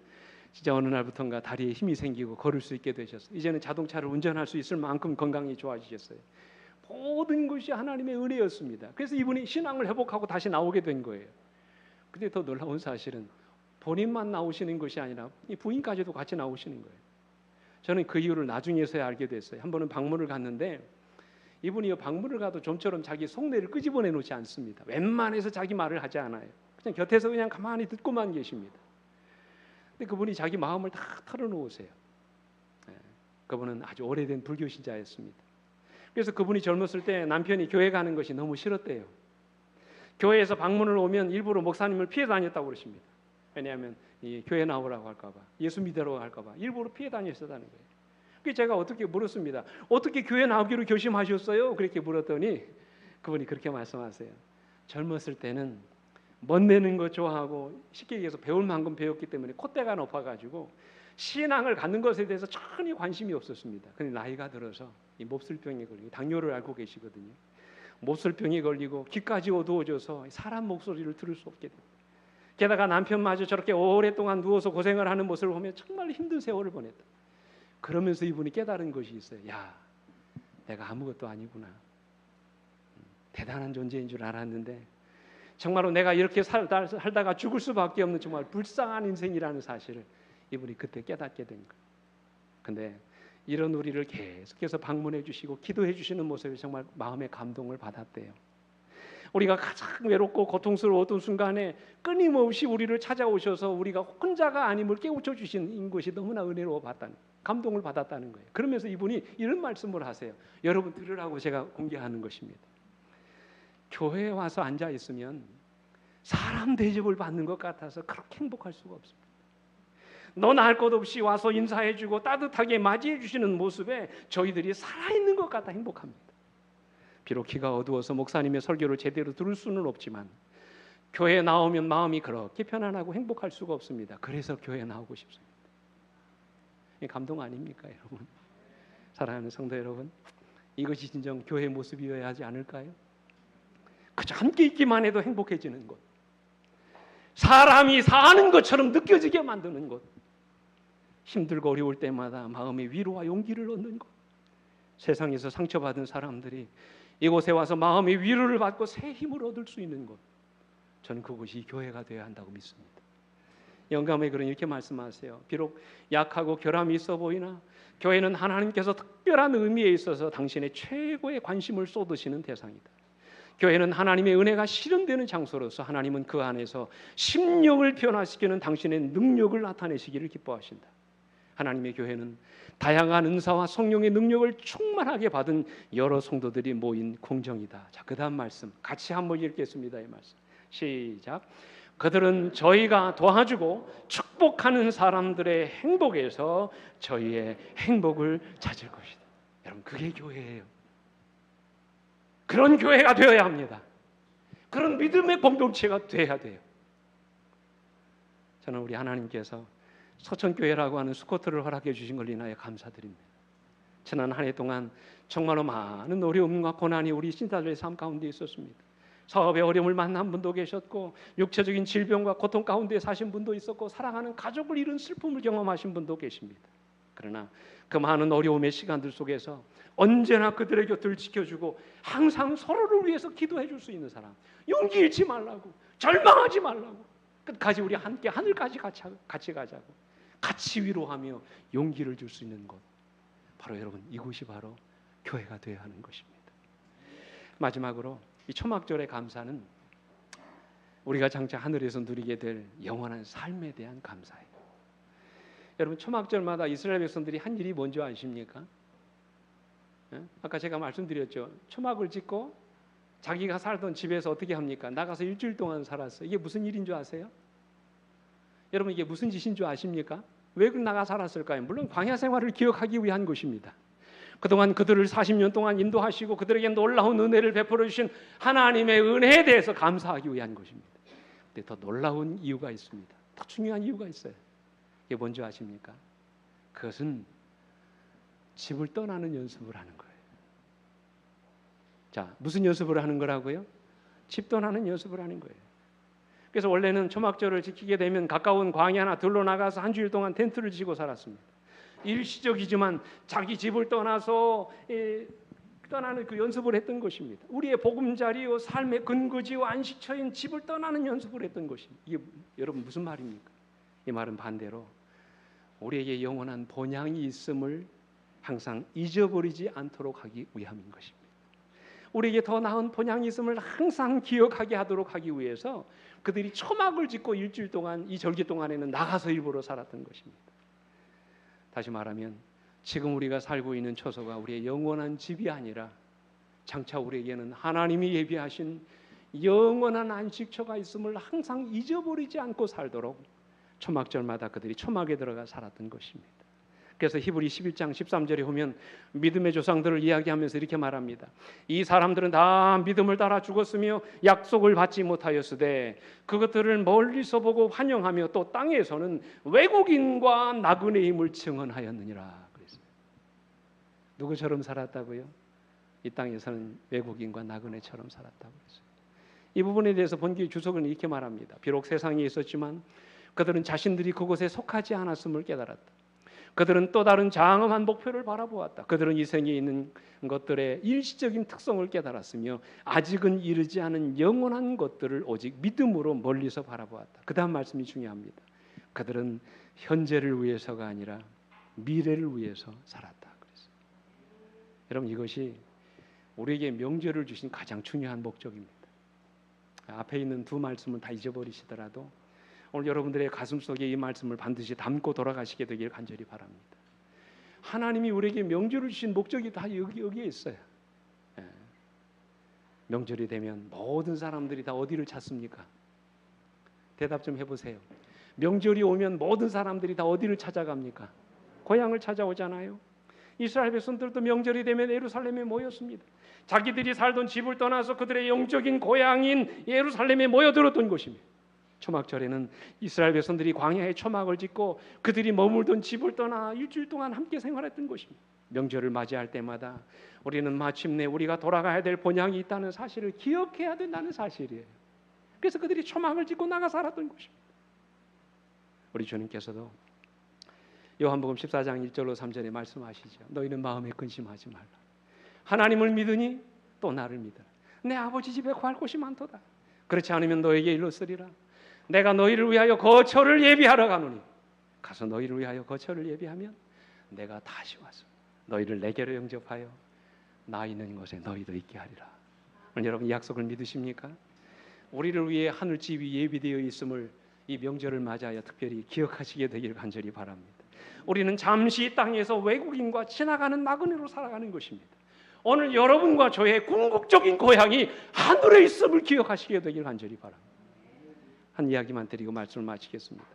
진짜 어느 날부터인가 다리에 힘이 생기고 걸을 수 있게 되셨어요. 이제는 자동차를 운전할 수 있을 만큼 건강이 좋아지셨어요. 모든 것이 하나님의 은혜였습니다. 그래서 이분이 신앙을 회복하고 다시 나오게 된 거예요. 근데 더 놀라운 사실은 본인만 나오시는 것이 아니라 이 부인까지도 같이 나오시는 거예요. 저는 그 이유를 나중에서야 알게 됐어요. 한 번은 방문을 갔는데 이분이 방문을 가도 좀처럼 자기 속내를 끄집어내 놓지 않습니다. 웬만해서 자기 말을 하지 않아요. 그냥 곁에서 그냥 가만히 듣고만 계십니다. 근데 그분이 자기 마음을 다 털어놓으세요. 그분은 아주 오래된 불교 신자였습니다. 그래서 그분이 젊었을 때 남편이 교회 가는 것이 너무 싫었대요. 교회에서 방문을 오면 일부러 목사님을 피해 다녔다고 그러십니다. 왜냐하면 이 교회 나오라고 할까 봐, 예수 믿으라고 할까 봐 일부러 피해 다녔다는 거예요. 그래서 제가 어떻게 물었습니다. 어떻게 교회 나오기로 결심하셨어요? 그렇게 물었더니 그분이 그렇게 말씀하세요. 젊었을 때는 멋내는 거 좋아하고 쉽게 얘기해서 배울 만큼 배웠기 때문에 콧대가 높아가지고 신앙을 갖는 것에 대해서 전혀 관심이 없었습니다. 그런데 나이가 들어서 이 몹쓸병에 걸리고 당뇨를 앓고 계시거든요. 몹쓸병이 걸리고 귀까지 어두워져서 사람 목소리를 들을 수 없게 됩니다. 게다가 남편마저 저렇게 오랫동안 누워서 고생을 하는 모습을 보면 정말 힘든 세월을 보냈다. 그러면서 이분이 깨달은 것이 있어요. 야, 내가 아무것도 아니구나. 대단한 존재인 줄 알았는데 정말로 내가 이렇게 살다가 죽을 수밖에 없는 정말 불쌍한 인생이라는 사실을 이분이 그때 깨닫게 된 거예요. 근데 이런 우리를 계속해서 방문해 주시고 기도해 주시는 모습에 정말 마음의 감동을 받았대요. 우리가 가장 외롭고 고통스러웠던 순간에 끊임없이 우리를 찾아오셔서 우리가 혼자가 아님을 깨우쳐 주신 것이 너무나 은혜로워 봤다는, 감동을 받았다는 거예요. 그러면서 이분이 이런 말씀을 하세요. 여러분 들으라고 제가 공개하는 것입니다. 교회에 와서 앉아 있으면 사람 대접을 받는 것 같아서 그렇게 행복할 수가 없습니다. 너나 할 것 없이 와서 인사해주고 따뜻하게 맞이해 주시는 모습에 저희들이 살아있는 것 같아 행복합니다. 비록 귀가 어두워서 목사님의 설교를 제대로 들을 수는 없지만 교회에 나오면 마음이 그렇게 편안하고 행복할 수가 없습니다. 그래서 교회에 나오고 싶습니다. 이 감동 아닙니까, 여러분? 사랑하는 성도 여러분, 이것이 진정 교회의 모습이어야 하지 않을까요? 그저 함께 있기만 해도 행복해지는 곳, 사람이 사는 것처럼 느껴지게 만드는 곳, 힘들고 어려울 때마다 마음의 위로와 용기를 얻는 곳, 세상에서 상처받은 사람들이 이곳에 와서 마음의 위로를 받고 새 힘을 얻을 수 있는 곳, 저는 그곳이 교회가 되어야 한다고 믿습니다. 영감의 글은 이렇게 말씀하세요. 비록 약하고 결함이 있어 보이나 교회는 하나님께서 특별한 의미에 있어서 당신의 최고의 관심을 쏟으시는 대상이다. 교회는 하나님의 은혜가 실현되는 장소로서 하나님은 그 안에서 심령을 변화시키는 당신의 능력을 나타내시기를 기뻐하신다. 하나님의 교회는 다양한 은사와 성령의 능력을 충만하게 받은 여러 성도들이 모인 공정이다. 자, 그 다음 말씀 같이 한번 읽겠습니다. 이 말씀 시작. 그들은 저희가 도와주고 축복하는 사람들의 행복에서 저희의 행복을 찾을 것이다. 여러분, 그게 교회예요. 그런 교회가 되어야 합니다. 그런 믿음의 공동체가 되어야 돼요. 저는 우리 하나님께서 서천교회라고 하는 스쿼트를 허락해 주신 걸 인하여 감사드립니다. 지난 한 해 동안 정말로 많은 어려움과 고난이 우리 신자들의 삶 가운데 있었습니다. 사업의 어려움을 만난 분도 계셨고 육체적인 질병과 고통 가운데 사신 분도 있었고 사랑하는 가족을 잃은 슬픔을 경험하신 분도 계십니다. 그러나 그 많은 어려움의 시간들 속에서 언제나 그들의 곁을 지켜주고 항상 서로를 위해서 기도해 줄 수 있는 사람, 용기 잃지 말라고, 절망하지 말라고, 끝까지 우리 함께 하늘까지 같이 가자고, 같이 위로하며 용기를 줄 수 있는 곳, 바로 여러분 이곳이 바로 교회가 되어야 하는 것입니다. 마지막으로 이 초막절의 감사는 우리가 장차 하늘에서 누리게 될 영원한 삶에 대한 감사예요. 여러분 초막절마다 이스라엘 백성들이 한 일이 뭔지 아십니까? 아까 제가 말씀드렸죠. 초막을 짓고 자기가 살던 집에서 어떻게 합니까? 나가서 일주일 동안 살았어요. 이게 무슨 일인 줄 아세요? 여러분 이게 무슨 짓인 줄 아십니까? 왜 나가 살았을까요? 물론 광야 생활을 기억하기 위한 것입니다. 그동안 그들을 40년 동안 인도하시고 그들에게 놀라운 은혜를 베풀어 주신 하나님의 은혜에 대해서 감사하기 위한 것입니다. 근데 더 놀라운 이유가 있습니다. 더 중요한 이유가 있어요. 이게 뭔지 아십니까? 그것은 집을 떠나는 연습을 하는 거예요. 자, 무슨 연습을 하는 거라고요? 집 떠나는 연습을 하는 거예요. 그래서 원래는 초막절을 지키게 되면 가까운 광야나 들로 나가서 한 주일 동안 텐트를 치고 살았습니다. 일시적이지만 자기 집을 떠나서 떠나는 그 연습을 했던 것입니다. 우리의 보금자리요 삶의 근거지요 안식처인 집을 떠나는 연습을 했던 것입니다. 이게 여러분 무슨 말입니까? 이 말은 반대로 우리에게 영원한 본향이 있음을 항상 잊어버리지 않도록 하기 위함인 것입니다. 우리에게 더 나은 본향이 있음을 항상 기억하게 하도록 하기 위해서 그들이 초막을 짓고 일주일 동안 이 절기 동안에는 나가서 일부러 살았던 것입니다. 다시 말하면 지금 우리가 살고 있는 처소가 우리의 영원한 집이 아니라 장차 우리에게는 하나님이 예비하신 영원한 안식처가 있음을 항상 잊어버리지 않고 살도록 초막절마다 그들이 초막에 들어가 살았던 것입니다. 그래서 히브리 11장 13절에 보면 믿음의 조상들을 이야기하면서 이렇게 말합니다. 이 사람들은 다 믿음을 따라 죽었으며 약속을 받지 못하였으되 그것들을 멀리서 보고 환영하며 또 땅에서는 외국인과 나그네임을 증언하였느니라. 그랬어요. 누구처럼 살았다고요? 이 땅에서는 외국인과 나그네처럼 살았다고 그랬어요. 이 부분에 대해서 본기 주석은 이렇게 말합니다. 비록 세상에 있었지만 그들은 자신들이 그곳에 속하지 않았음을 깨달았다. 그들은 또 다른 장엄한 목표를 바라보았다. 그들은 이 생에 있는 것들의 일시적인 특성을 깨달았으며 아직은 이르지 않은 영원한 것들을 오직 믿음으로 멀리서 바라보았다. 그 다음 말씀이 중요합니다. 그들은 현재를 위해서가 아니라 미래를 위해서 살았다. 그랬어요. 여러분 이것이 우리에게 명절을 주신 가장 중요한 목적입니다. 앞에 있는 두 말씀을 다 잊어버리시더라도 오늘 여러분들의 가슴 속에 이 말씀을 반드시 담고 돌아가시게 되길 간절히 바랍니다. 하나님이 우리에게 명절을 주신 목적이 다 여기에 있어요. 명절이 되면 모든 사람들이 다 어디를 찾습니까? 대답 좀 해보세요. 명절이 오면 모든 사람들이 다 어디를 찾아갑니까? 고향을 찾아오잖아요. 이스라엘 백성들도 명절이 되면 예루살렘에 모였습니다. 자기들이 살던 집을 떠나서 그들의 영적인 고향인 예루살렘에 모여들었던 곳입니다. 초막절에는 이스라엘 백성들이 광야에 초막을 짓고 그들이 머물던 집을 떠나 일주일 동안 함께 생활했던 것입니다. 명절을 맞이할 때마다 우리는 마침내 우리가 돌아가야 될 본향이 있다는 사실을 기억해야 된다는 사실이에요. 그래서 그들이 초막을 짓고 나가 살았던 것입니다. 우리 주님께서도 요한복음 14장 1절로 3절에 말씀하시죠. 너희는 마음에 근심하지 말라. 하나님을 믿으니 또 나를 믿어라. 내 아버지 집에 구할 곳이 많도다. 그렇지 않으면 너에게 일렀으리라. 내가 너희를 위하여 거처를 예비하러 가노니 가서 너희를 위하여 거처를 예비하면 내가 다시 와서 너희를 내게로 영접하여 나 있는 곳에 너희도 있게 하리라. 여러분 이 약속을 믿으십니까? 우리를 위해 하늘집이 예비되어 있음을 이 명절을 맞이하여 특별히 기억하시게 되기를 간절히 바랍니다. 우리는 잠시 이 땅에서 외국인과 지나가는 나그네로 살아가는 것입니다. 오늘 여러분과 저의 궁극적인 고향이 하늘에 있음을 기억하시게 되기를 간절히 바랍니다. 한 이야기만 드리고 말씀을 마치겠습니다.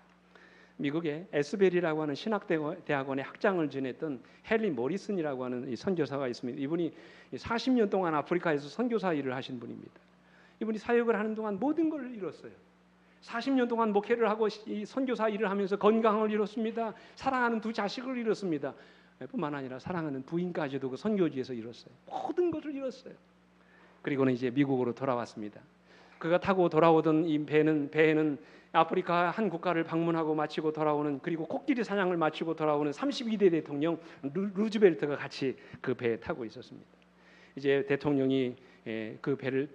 미국의 에스벨이라고 하는 신학대학원에 학장을 지냈던 헨리 모리슨이라고 하는 이 선교사가 있습니다. 이분이 40년 동안 아프리카에서 선교사 일을 하신 분입니다. 이분이 사역을 하는 동안 모든 걸 잃었어요. 40년 동안 목회를 하고 이 선교사 일을 하면서 건강을 잃었습니다. 사랑하는 두 자식을 잃었습니다. 뿐만 아니라 사랑하는 부인까지도 그 선교지에서 잃었어요. 모든 것을 잃었어요. 그리고는 이제 미국으로 돌아왔습니다. 그가 타고 돌아오던 이 배에는 아프리카 한 국가를 방문하고 마치고 돌아오는, 그리고 코끼리 사냥을 마치고 돌아오는 32대 대통령 루즈벨트가 같이 그 배에 타고 있었습니다. 이제 대통령이 그 배를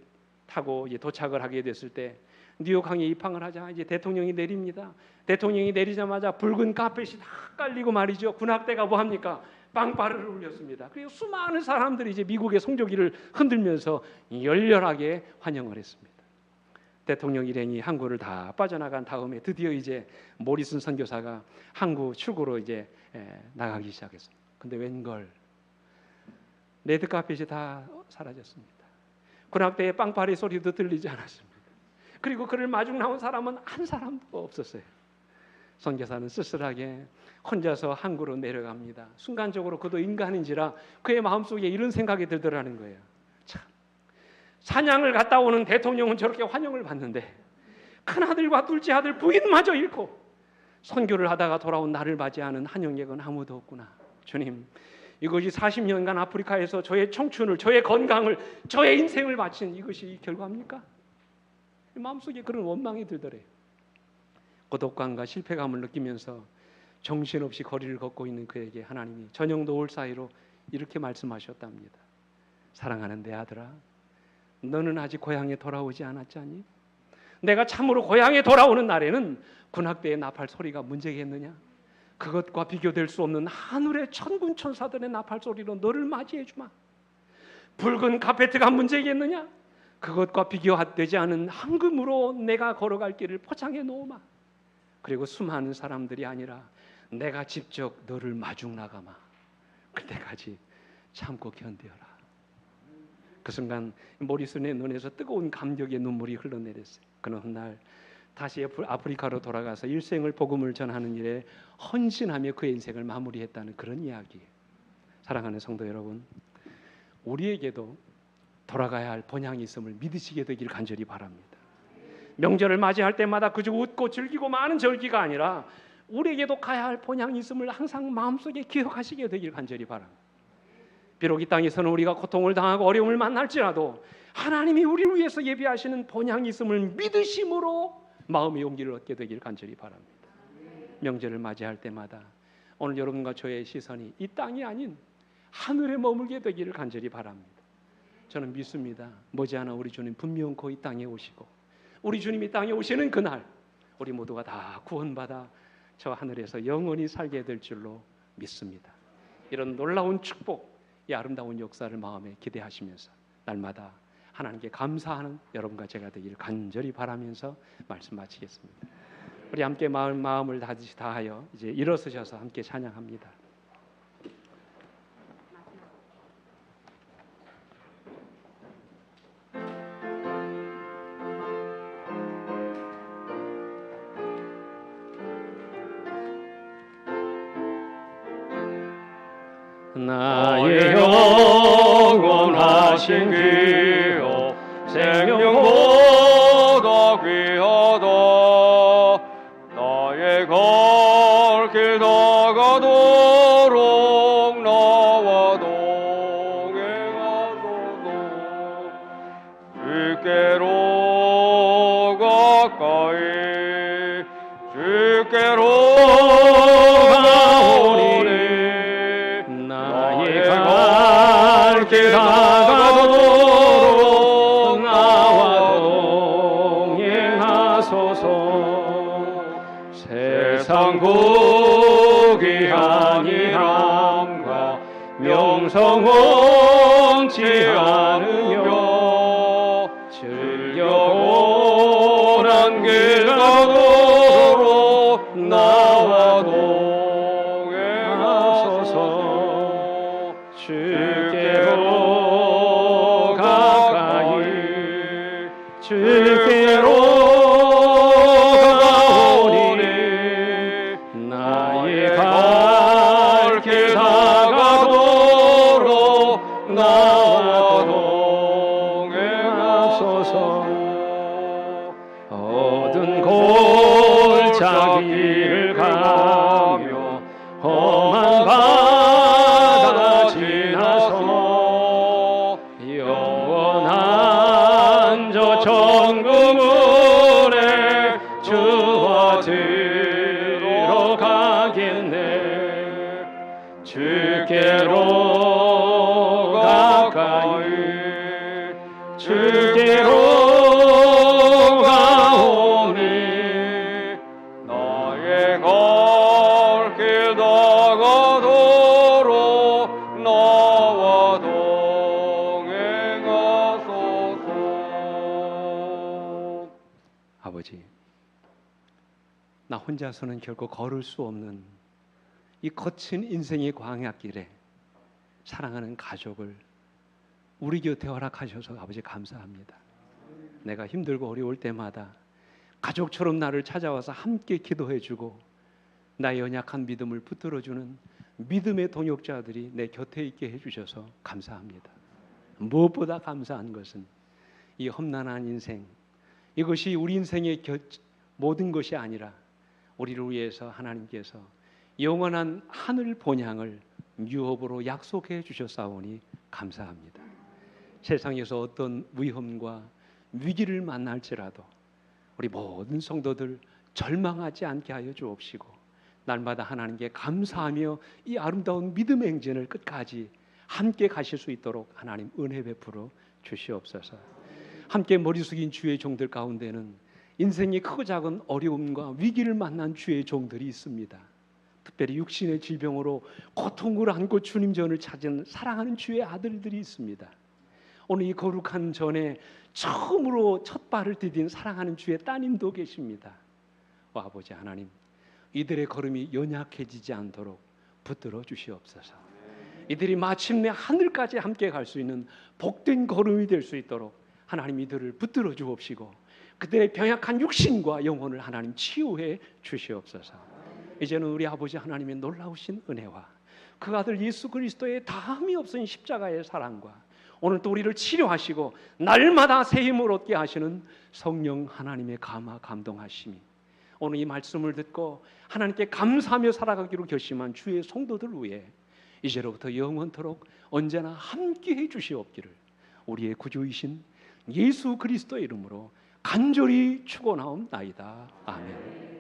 타고 이제 도착을 하게 됐을 때 뉴욕항에 입항을 하자 이제 대통령이 내립니다. 대통령이 내리자마자 붉은 카펫이 다 깔리고 말이죠. 군악대가 뭐 합니까? 빵빠르를 울렸습니다. 그리고 수많은 사람들이 이제 미국의 성조기를 흔들면서 열렬하게 환영을 했습니다. 대통령 일행이 항구를 다 빠져나간 다음에 드디어 이제 모리슨 선교사가 항구 출구로 이제 나가기 시작했습니다. 근데 웬걸 레드카펫이 다 사라졌습니다. 군악대의 빵빠리 소리도 들리지 않았습니다. 그리고 그를 마중 나온 사람은 한 사람도 없었어요. 선교사는 쓸쓸하게 혼자서 항구로 내려갑니다. 순간적으로 그도 인간인지라 그의 마음속에 이런 생각이 들더라는 거예요. 참, 사냥을 갔다 오는 대통령은 저렇게 환영을 받는데 큰아들과 둘째 아들 부인마저 잃고 선교를 하다가 돌아온 나를 맞이하는 한영객은 아무도 없구나. 주님, 이것이 40년간 아프리카에서 저의 청춘을, 저의 건강을, 저의 인생을 바친 이것이 결과입니까? 마음속에 그런 원망이 들더래요. 고독감과 실패감을 느끼면서 정신없이 거리를 걷고 있는 그에게 하나님이 저녁 노을 사이로 이렇게 말씀하셨답니다. 사랑하는 내 아들아, 너는 아직 고향에 돌아오지 않았잖니? 내가 참으로 고향에 돌아오는 날에는 군악대의 나팔 소리가 문제겠느냐? 그것과 비교될 수 없는 하늘의 천군 천사들의 나팔 소리로 너를 맞이해 주마. 붉은 카페트가 문제겠느냐? 그것과 비교되지 않은 황금으로 내가 걸어갈 길을 포장해 놓으마. 그리고 수많은 사람들이 아니라 내가 직접 너를 마중 나가마. 그때까지 참고 견뎌라. 그 순간 모리슨의 눈에서 뜨거운 감격의 눈물이 흘러내렸어요. 그는 훗날 다시 아프리카로 돌아가서 일생을 복음을 전하는 일에 헌신하며 그의 인생을 마무리했다는 그런 이야기예요. 사랑하는 성도 여러분, 우리에게도 돌아가야 할 본향이 있음을 믿으시게 되길 간절히 바랍니다. 명절을 맞이할 때마다 그저 웃고 즐기고 많은 절기가 아니라 우리에게도 가야 할 본향이 있음을 항상 마음속에 기억하시게 되길 간절히 바랍니다. 비록 이 땅에서는 우리가 고통을 당하고 어려움을 만날지라도 하나님이 우리를 위해서 예비하시는 본향이 있음을 믿으심으로 마음의 용기를 얻게 되길 간절히 바랍니다. 명절을 맞이할 때마다 오늘 여러분과 저의 시선이 이 땅이 아닌 하늘에 머물게 되기를 간절히 바랍니다. 저는 믿습니다. 머지않아 우리 주님 분명코 이 땅에 오시고 우리 주님이 이 땅에 오시는 그날 우리 모두가 다 구원받아 저 하늘에서 영원히 살게 될 줄로 믿습니다. 이런 놀라운 축복, 이 아름다운 역사를 마음에 기대하시면서 날마다 하나님께 감사하는 여러분과 제가 되기를 간절히 바라면서 말씀 마치겠습니다. 우리 함께 마음을 다하여 이제 일어서셔서 함께 찬양합니다. 나의 영원하신 기요 생명보다 귀하다. 나의 갈 길 다가도록 나와 동행하소서. 주께로 가까이 주께로 길 다가도록 나와 동행하소서. 세상 고귀한 이름과 명성 원치 않으며 즐겨 고난 길 가도록 나와 동행하소서. 주께로 가까이 주께로 가오니 나의 갈 길 다가도록 나와 동행하소서. 어두운 골짜기를 가며 험한 바다 지나서 영원한 저 천국 아버지, 나 혼자서는 결코 걸을 수 없는 이 거친 인생의 광야길에 사랑하는 가족을 우리 곁에 허락하셔서 아버지 감사합니다. 내가 힘들고 어려울 때마다 가족처럼 나를 찾아와서 함께 기도해주고 나의 연약한 믿음을 붙들어주는 믿음의 동역자들이 내 곁에 있게 해주셔서 감사합니다. 무엇보다 감사한 것은 이 험난한 인생, 이것이 우리 인생의 모든 것이 아니라 우리를 위해서 하나님께서 영원한 하늘 본향을 유업으로 약속해 주셨사오니 감사합니다. 세상에서 어떤 위험과 위기를 만날지라도 우리 모든 성도들 절망하지 않게 하여 주옵시고 날마다 하나님께 감사하며 이 아름다운 믿음의 행진을 끝까지 함께 가실 수 있도록 하나님 은혜 베풀어 주시옵소서. 함께 머리 숙인 주의 종들 가운데는 인생의 크고 작은 어려움과 위기를 만난 주의 종들이 있습니다. 특별히 육신의 질병으로 고통을 안고 주님 전을 찾은 사랑하는 주의 아들들이 있습니다. 오늘 이 거룩한 전에 처음으로 첫 발을 디딘 사랑하는 주의 따님도 계십니다. 아버지 하나님, 이들의 걸음이 연약해지지 않도록 붙들어 주시옵소서. 이들이 마침내 하늘까지 함께 갈 수 있는 복된 걸음이 될 수 있도록 하나님 이들을 붙들어 주옵시고 그들의 병약한 육신과 영혼을 하나님 치유해 주시옵소서. 이제는 우리 아버지 하나님의 놀라우신 은혜와 그 아들 예수 그리스도의 다함이 없은 십자가의 사랑과 오늘 또 우리를 치료하시고 날마다 새 힘을 얻게 하시는 성령 하나님의 감화 감동하심이 오늘 이 말씀을 듣고 하나님께 감사하며 살아가기로 결심한 주의 성도들 위해 이제로부터 영원토록 언제나 함께해 주시옵기를 우리의 구주이신 예수 그리스도의 이름으로 간절히 축원하옵나이다. 아멘.